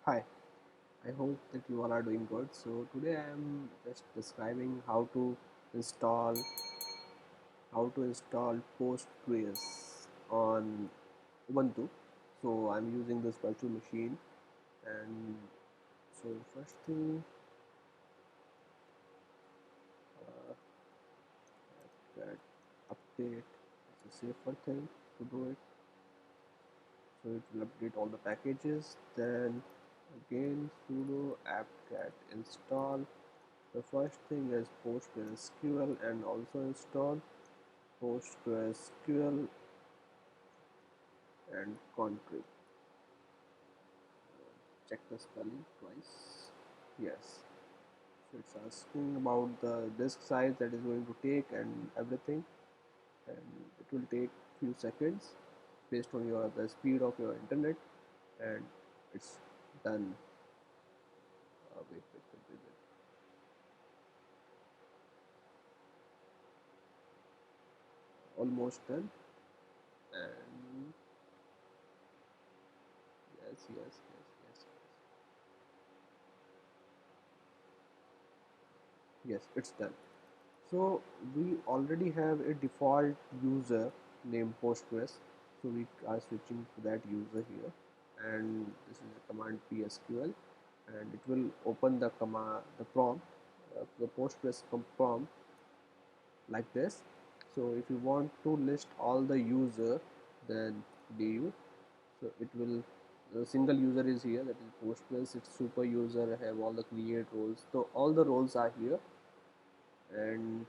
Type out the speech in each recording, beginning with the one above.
Hi, I hope that you all are doing good. So today I am just describing install how to install Postgres on Ubuntu. So I'm using this virtual machine, and so first thing, uh, that update is a safer thing to do it. So it will update all the packages. Then again sudo apt-get install. The first thing is PostgreSQL, and also install PostgreSQL and config. Check the spelling twice. Yes. So it's asking about the disk size that is going to take and everything, and it will take few seconds based on the speed of your internet, and it's done. Wait. Almost done. And yes, it's done. So we already have a default user named Postgres, so we are switching to that user here, and this is the command PSQL, and it will open the command, the prompt, the Postgres prompt like this. So if you want to list all the user, then du, so it will, the single user is here, that is Postgres, its super user have all the create roles, so all the roles are here. And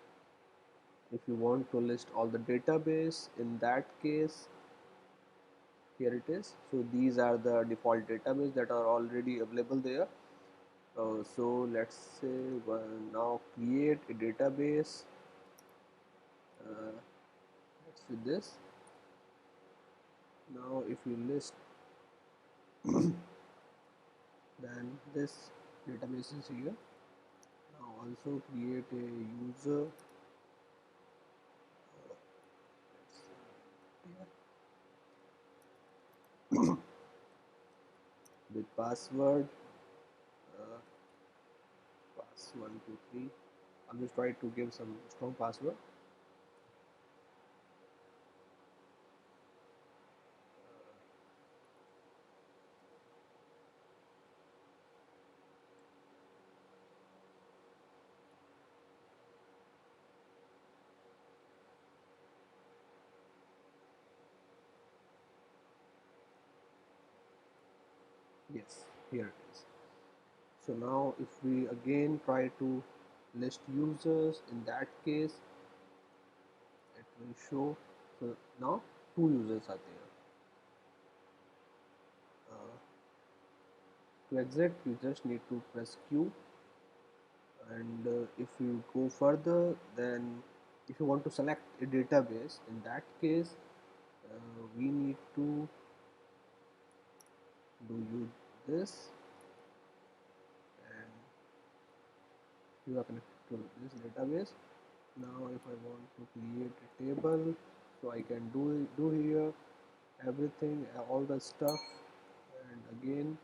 if you want to list all the database, in that case, here it is. So these are the default database that are already available there. So let's say, well, now create a database. Let's do this. Now if you list, then this database is here. Now also create a user. With password, uh, pass123. Always try to give some strong password. Yes, here it is. So now if we again try to list users, in that case it will show. So now two users are there. To exit, you just need to press Q, and if you go further, then if you want to select a database, in that case we need to do this, and you are connected to this database. Now if I want to create a table, so I can do here everything, all the stuff. And again,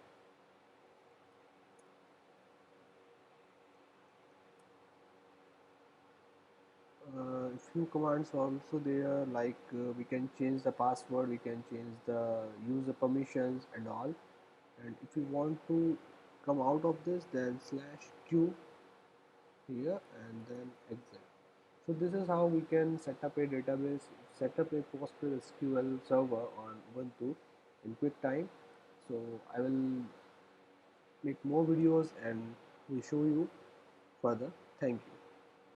few commands also there, like we can change the password, we can change the user permissions and all. And if you want to come out of this, then /q here, and then exit. So this is how we can set up a database, set up a PostgreSQL server on Ubuntu in quick time. So I will make more videos and will show you further. Thank you.